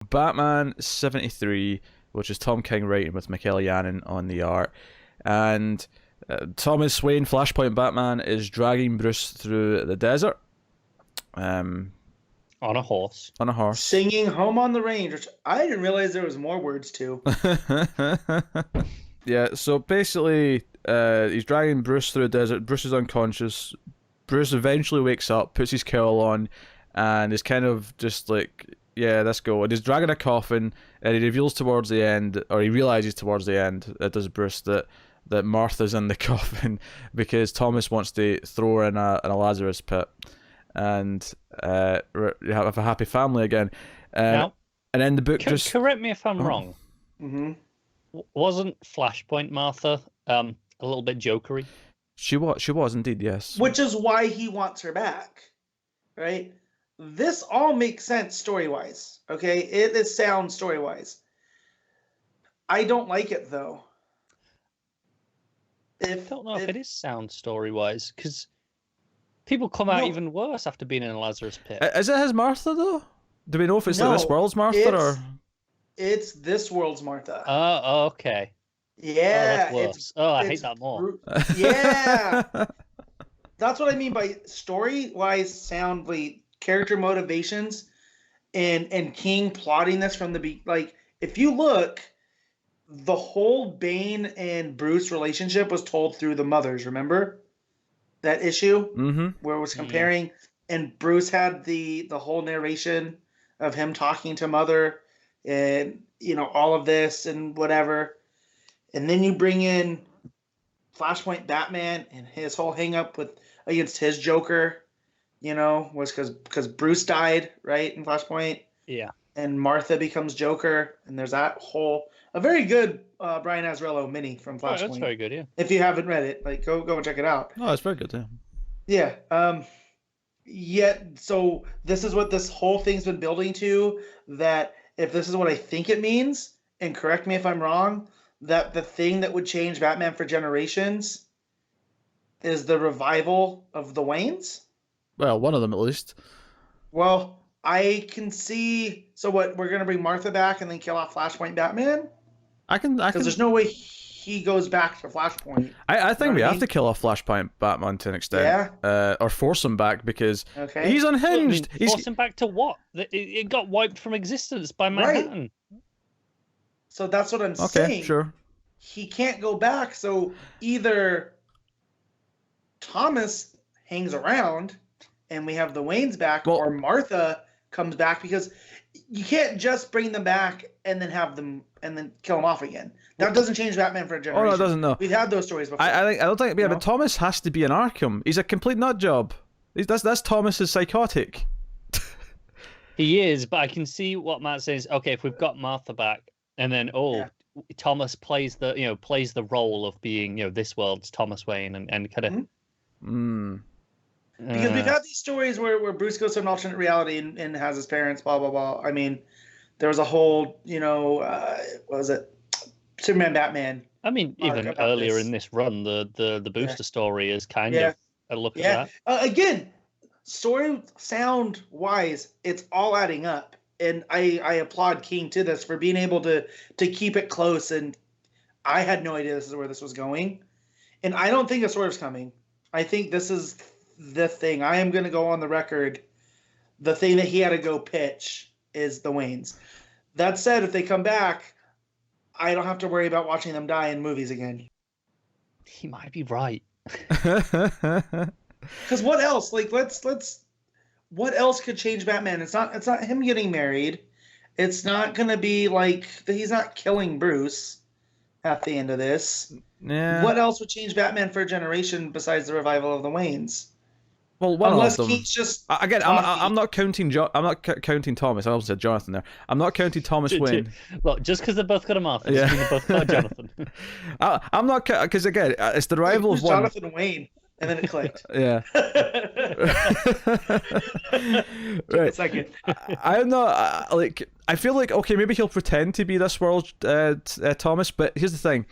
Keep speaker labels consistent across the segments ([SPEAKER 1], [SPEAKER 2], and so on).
[SPEAKER 1] Batman 73, which is Tom King writing with Michael Yannon on the art, and Thomas Wayne, Flashpoint Batman, is dragging Bruce through the desert.
[SPEAKER 2] On a horse.
[SPEAKER 1] On a horse.
[SPEAKER 3] Singing Home on the Range, which I didn't realize there was more words to.
[SPEAKER 1] Yeah, so basically, he's dragging Bruce through the desert. Bruce is unconscious. Bruce eventually wakes up, puts his cowl on, and is kind of just like, yeah, let's go. And he's dragging a coffin, and he reveals towards the end, or he realizes towards the end, it does Bruce, that Martha's in the coffin because Thomas wants to throw her in a Lazarus pit and have a happy family again.
[SPEAKER 2] Now,
[SPEAKER 1] and then the book
[SPEAKER 2] correct me if I'm wrong.
[SPEAKER 3] Mm-hmm.
[SPEAKER 2] Wasn't Flashpoint Martha a little bit jokery?
[SPEAKER 1] She was indeed, yes.
[SPEAKER 3] Which is why he wants her back, right? This all makes sense story-wise, okay? It is sound story-wise. I don't like it, though.
[SPEAKER 2] I don't know if it is sound story-wise, because people come out even worse after being in a Lazarus pit.
[SPEAKER 1] Is it his Martha, though? Do we know if it's like this world's Martha, or...?
[SPEAKER 3] It's this world's Martha.
[SPEAKER 2] Oh, okay.
[SPEAKER 3] Yeah.
[SPEAKER 2] Oh, that's worse. I hate that more.
[SPEAKER 3] Yeah. That's what I mean by story-wise, soundly, character motivations, and King plotting this from the like. If you look, the whole Bane and Bruce relationship was told through the mothers. Remember that issue where it was comparing, and Bruce had the whole narration of him talking to Mother, and all of this and whatever. And then you bring in Flashpoint Batman and his whole hang up against his Joker, was because Bruce died, right, in Flashpoint.
[SPEAKER 2] Yeah.
[SPEAKER 3] And Martha becomes Joker, and there's that a very good Brian Azzarello mini from Flashpoint.
[SPEAKER 2] Oh, that's very good, yeah.
[SPEAKER 3] If you haven't read it, go and check it out.
[SPEAKER 1] Oh, it's very good, yeah.
[SPEAKER 3] Yeah. So this is what this whole thing's been building to, that if this is what I think it means, and correct me if I'm wrong, that the thing that would change Batman for generations is the revival of the Waynes?
[SPEAKER 1] Well, one of them at least.
[SPEAKER 3] Well, I can see... So what, we're going to bring Martha back and then kill off Flashpoint Batman? Because there's no way he goes back to Flashpoint.
[SPEAKER 1] I think we have to kill off Flashpoint Batman to an extent.
[SPEAKER 3] Yeah?
[SPEAKER 1] Or force him back, because he's unhinged.
[SPEAKER 2] Force him back to what? It got wiped from existence by Manhattan.
[SPEAKER 3] Right. So that's what I'm saying.
[SPEAKER 1] Okay, sure.
[SPEAKER 3] He can't go back, so either Thomas hangs around and we have the Waynes back, or Martha comes back, because you can't just bring them back and then have them and then kill them off again. That doesn't change Batman for a generation.
[SPEAKER 1] Oh, no, it doesn't, no.
[SPEAKER 3] We've had those stories before.
[SPEAKER 1] I don't think, but Thomas has to be in Arkham. He's a complete nut job. That's Thomas's psychotic.
[SPEAKER 2] He is, but I can see what Matt says. Okay, if we've got Martha back, and then Thomas plays the role of being this world's Thomas Wayne, and kind of.
[SPEAKER 3] Because we've had these stories where Bruce goes to an alternate reality and has his parents, blah blah blah. I mean, there was a whole what was it, Superman Batman.
[SPEAKER 2] I mean, even earlier in this run, the Booster story is kind of a look at that.
[SPEAKER 3] Again, story sound wise, it's all adding up. And I applaud King to this for being able to keep it close. And I had no idea this is where this was going. And I don't think a swerve's coming. I think this is the thing. I am going to go on the record. The thing that he had to go pitch is the Waynes. That said, if they come back, I don't have to worry about watching them die in movies again.
[SPEAKER 2] He might be right.
[SPEAKER 3] Because what else? Like, let's. What else could change Batman? It's not him getting married. It's not gonna be like he's not killing Bruce at the end of this.
[SPEAKER 1] Yeah.
[SPEAKER 3] What else would change Batman for a generation besides the revival of the Waynes?
[SPEAKER 1] Well, one
[SPEAKER 3] unless
[SPEAKER 1] of them.
[SPEAKER 3] Keith's just
[SPEAKER 1] again, I'm not counting. I'm not counting Thomas. I also said Jonathan there. I'm not counting Thomas Wayne.
[SPEAKER 2] Look, just because they both got a Martha, doesn't mean they both got a Jonathan.
[SPEAKER 1] I'm not, because again, it's the rival of one.
[SPEAKER 3] Jonathan Wayne. And then it clicked.
[SPEAKER 1] Yeah. Right.
[SPEAKER 3] Second.
[SPEAKER 1] I'm not I feel like, okay, maybe he'll pretend to be this world Thomas, but here's the thing: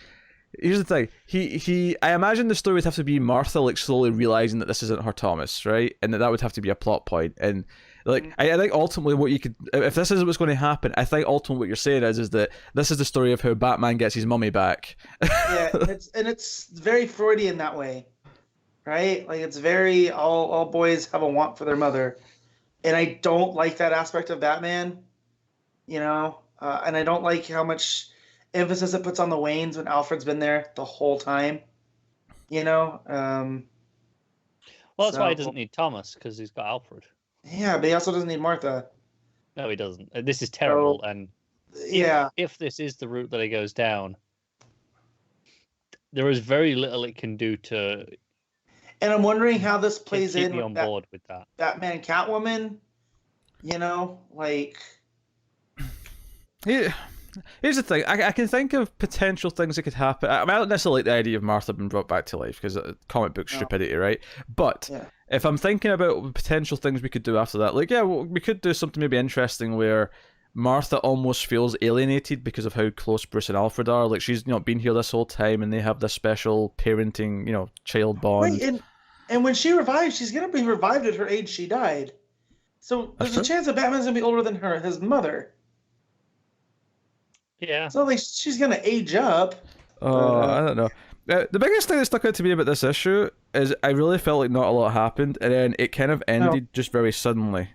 [SPEAKER 1] here's the thing. I imagine the story would have to be Martha like slowly realizing that this isn't her Thomas, right? And that would have to be a plot point. And like, I think ultimately what you could, if this is what's going to happen, I think ultimately what you're saying is that this is the story of how Batman gets his mummy back.
[SPEAKER 3] Yeah, it's very Freudian that way, right? Like it's very all boys have a want for their mother, and I don't like that aspect of Batman, you know, and I don't like how much emphasis it puts on the Waynes when Alfred's been there the whole time, you know.
[SPEAKER 2] Well, that's why he doesn't need Thomas, because he's got Alfred.
[SPEAKER 3] Yeah, but he also doesn't need Martha.
[SPEAKER 2] No, he doesn't. This is terrible, and if this is the route that he goes down, there is very little it can do to.
[SPEAKER 3] And I'm wondering how this plays
[SPEAKER 2] keep
[SPEAKER 3] in
[SPEAKER 2] me on board with that.
[SPEAKER 3] Batman Catwoman, you know, like.
[SPEAKER 1] Yeah. Here's the thing. I can think of potential things that could happen. I don't necessarily like the idea of Martha being brought back to life because comic book stupidity, right? But if I'm thinking about potential things we could do after that, like, we could do something maybe interesting where Martha almost feels alienated because of how close Bruce and Alfred are. Like, she's been here this whole time and they have this special parenting, child bond.
[SPEAKER 3] Right, and when she revives, she's going to be revived at her age she died. So there's a chance that Batman's going to be older than his mother.
[SPEAKER 2] Yeah.
[SPEAKER 3] So like she's gonna age up.
[SPEAKER 1] I don't know. The biggest thing that stuck out to me about this issue is I really felt like not a lot happened, and then it kind of ended just very suddenly.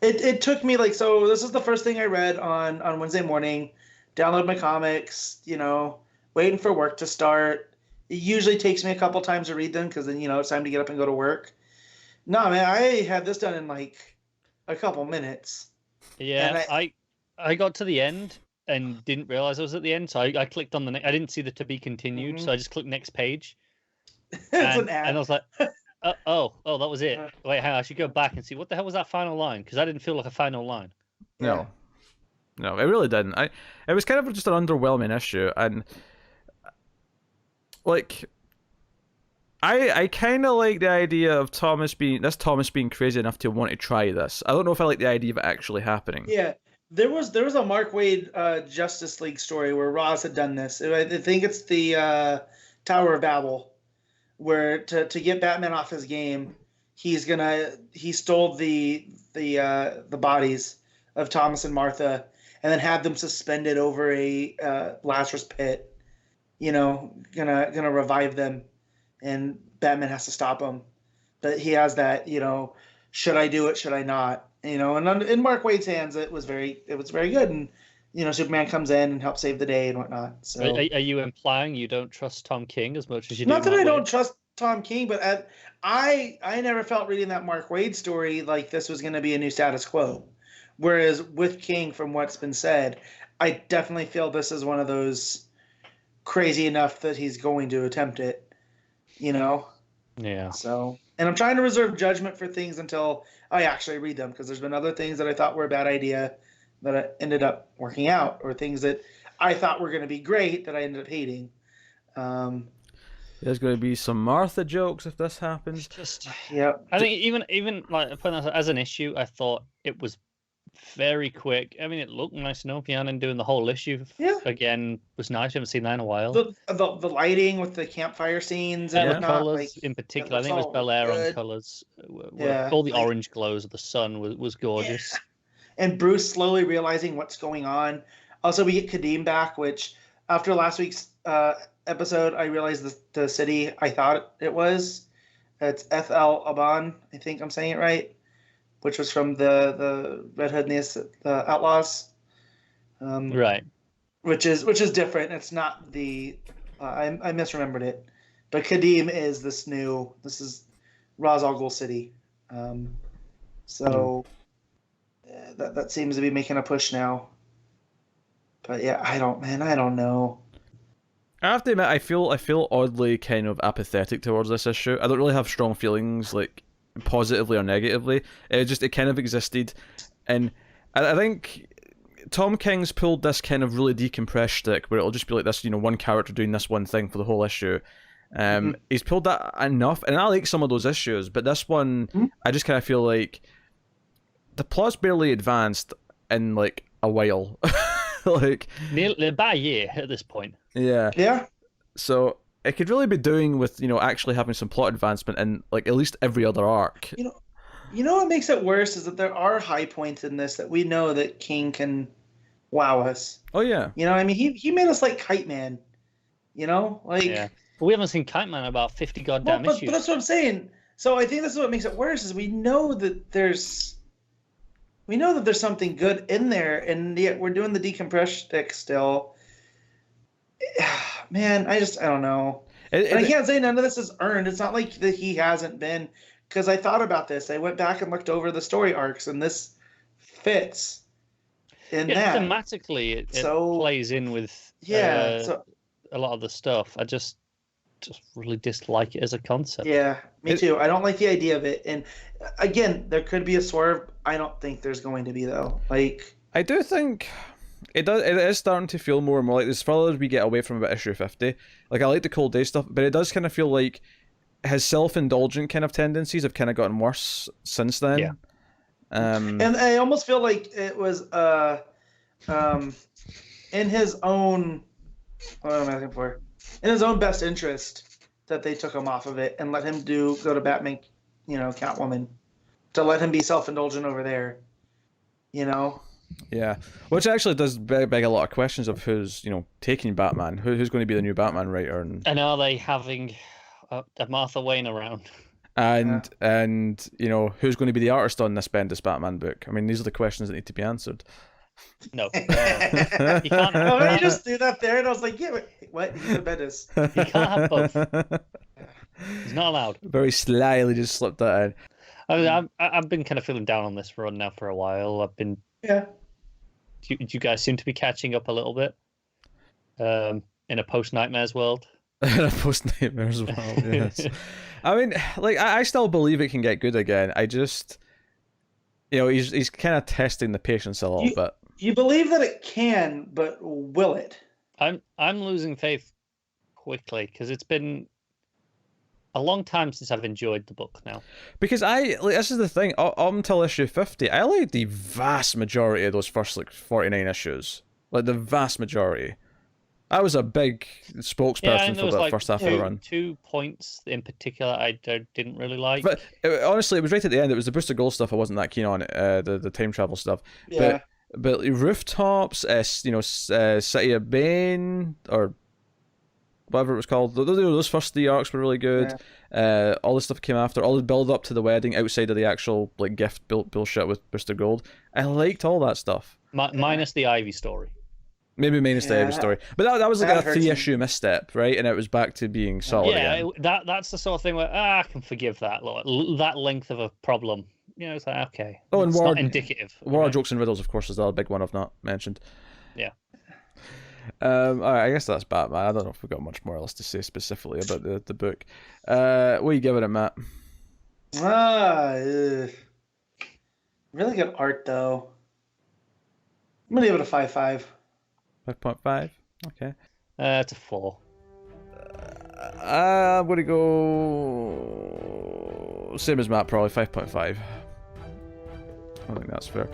[SPEAKER 3] It took me like, so this is the first thing I read on Wednesday morning. Download my comics, waiting for work to start. It usually takes me a couple times to read them because then it's time to get up and go to work. No, man, I had this done in like a couple minutes.
[SPEAKER 2] Yeah, I got to the end and didn't realize I was at the end, so I clicked on I didn't see the to be continued, so I just clicked next page.
[SPEAKER 3] It's an ad.
[SPEAKER 2] And I was like, oh, that was it. Wait, hang on, I should go back and see what the hell was that final line, because I didn't feel like a final line.
[SPEAKER 1] No, it really didn't. It was kind of just an underwhelming issue, and like, I kind of like the idea of Thomas being crazy enough to want to try this. I don't know if I like the idea of it actually happening.
[SPEAKER 3] Yeah. There was a Mark Waid Justice League story where Ross had done this. I think it's the Tower of Babel, where to get Batman off his game, he stole the bodies of Thomas and Martha and then had them suspended over a Lazarus pit. Gonna revive them, and Batman has to stop him. But he has that, should I do it? Should I not? And in Mark Waid's hands, it was very good. And, Superman comes in and helps save the day and whatnot. So,
[SPEAKER 2] are you implying you don't trust Tom King as much as you do?
[SPEAKER 3] Not that I don't trust Tom King, but I never felt reading that Mark Waid story like this was going to be a new status quo. Whereas with King, from what's been said, I definitely feel this is one of those crazy enough that he's going to attempt it.
[SPEAKER 2] Yeah.
[SPEAKER 3] So, and I'm trying to reserve judgment for things until I actually read them, because there's been other things that I thought were a bad idea that ended up working out, or things that I thought were going to be great that I ended up hating.
[SPEAKER 1] There's going to be some Martha jokes if this happens.
[SPEAKER 3] I
[SPEAKER 2] think even like putting that as an issue, I thought it was very quick. I mean, it looked nice enough. And doing the whole issue again was nice. I haven't seen that in a while.
[SPEAKER 3] The lighting with the campfire scenes and
[SPEAKER 2] the colors, in particular, I think it was Bel-Air on colors. All the orange glows of the sun was gorgeous.
[SPEAKER 3] Yeah. And Bruce slowly realizing what's going on. Also, we get Kadeem back, which after last week's episode, I realized the city I thought it was. It's Ethel Aban. I think I'm saying it right. Which was from the Red Hood and the Outlaws,
[SPEAKER 2] right?
[SPEAKER 3] Which is different. It's not the I misremembered it, but Kadeem is this is Ra's al Ghul City, so that seems to be making a push now. But yeah, I don't know.
[SPEAKER 1] I have to admit, I feel oddly kind of apathetic towards this issue. I don't really have strong feelings like positively or negatively. It kind of existed, and I think Tom King's pulled this kind of really decompressed shtick where it'll just be like this, one character doing this one thing for the whole issue. He's pulled that enough, and I like some of those issues, but this one, I just kind of feel like the plot's barely advanced in like a while. Like
[SPEAKER 2] nearly about a year at this point.
[SPEAKER 1] Yeah. So it could really be doing with, actually having some plot advancement in like at least every other arc.
[SPEAKER 3] You know what makes it worse is that there are high points in this that we know that King can wow us.
[SPEAKER 1] Oh yeah.
[SPEAKER 3] I mean, he made us like Kite Man. Like.
[SPEAKER 2] Yeah. But we haven't seen Kite Man in about 50 goddamn
[SPEAKER 3] but
[SPEAKER 2] issues.
[SPEAKER 3] that's what I'm saying. So I think this is what makes it worse is we know that there's something good in there, and yet we're doing the decompress stick still. Man, I don't know. And I can't say none of this is earned. It's not like that he hasn't been, because I thought about this. I went back and looked over the story arcs, and this fits in that.
[SPEAKER 2] Thematically, it plays in with a lot of the stuff. I just really dislike it as a concept.
[SPEAKER 3] Yeah, me too. I don't like the idea of it. And again, there could be a swerve. I don't think there's going to be, though. Like,
[SPEAKER 1] I do think it is starting to feel more and more like this further as we get away from about issue 50. Like, I like the Cold Day stuff, but it does kind of feel like his self-indulgent kind of tendencies have kind of gotten worse since then.
[SPEAKER 2] Yeah.
[SPEAKER 3] And I almost feel like it was in his own, what am I looking for? In his own best interest that they took him off of it and let him go to Batman, Catwoman, to let him be self-indulgent over there, Yeah,
[SPEAKER 1] which actually does beg a lot of questions of who's, taking Batman, who's going to be the new Batman writer, and
[SPEAKER 2] are they having a Martha Wayne around?
[SPEAKER 1] And who's going to be the artist on this Bendis Batman book? I mean, these are the questions that need to be answered.
[SPEAKER 2] No. You can't.
[SPEAKER 3] You just do that there, and I was like, yeah, wait, what? He's a Bendis.
[SPEAKER 2] You can't have both. He's not allowed.
[SPEAKER 1] Very slyly just slipped that in.
[SPEAKER 2] I've been kind of feeling down on this run now for a while.
[SPEAKER 3] Yeah.
[SPEAKER 2] You guys seem to be catching up a little bit. In a post-Nightmares world.
[SPEAKER 1] Post-Nightmares world, yes. I mean, like, I still believe it can get good again. I just, he's kind of testing the patience a little bit.
[SPEAKER 3] You believe that it can, but will it?
[SPEAKER 2] I'm losing faith quickly because it's been a long time since I've enjoyed the book now. Because
[SPEAKER 1] this is the thing, up until issue 50, I liked the vast majority of those first 49 issues. Like, the vast majority. I was a big spokesperson for the first half of the run.
[SPEAKER 2] 2 points in particular I didn't really like.
[SPEAKER 1] But honestly, it was right at the end. It was the Booster Gold stuff I wasn't that keen on. The time travel stuff.
[SPEAKER 3] Yeah.
[SPEAKER 1] But Rooftops, City of Bane, or whatever it was called. Those first 3 arcs were really good. Yeah. All the stuff came after. All the build up to the wedding outside of the actual gift bullshit with Booster Gold. I liked all that stuff.
[SPEAKER 2] Minus the Ivy story.
[SPEAKER 1] Maybe minus the Ivy story, but that was like a 3-issue misstep, right? And it was back to being solid again.
[SPEAKER 2] That's the sort of thing where I can forgive that. That length of a problem. It's like, okay.
[SPEAKER 1] Oh, and
[SPEAKER 2] it's not indicative.
[SPEAKER 1] War Jokes and Riddles, of course, is the other big one I've not mentioned.
[SPEAKER 2] Yeah.
[SPEAKER 1] All right, I guess that's Batman. I don't know if we've got much more else to say specifically about the book. What are you giving it, Matt?
[SPEAKER 3] Really good art, though. I'm gonna give it a 5.5.
[SPEAKER 1] 5.5? Okay.
[SPEAKER 2] It's a 4.
[SPEAKER 1] I'm going to go... Same as Matt, probably 5.5. I think that's fair.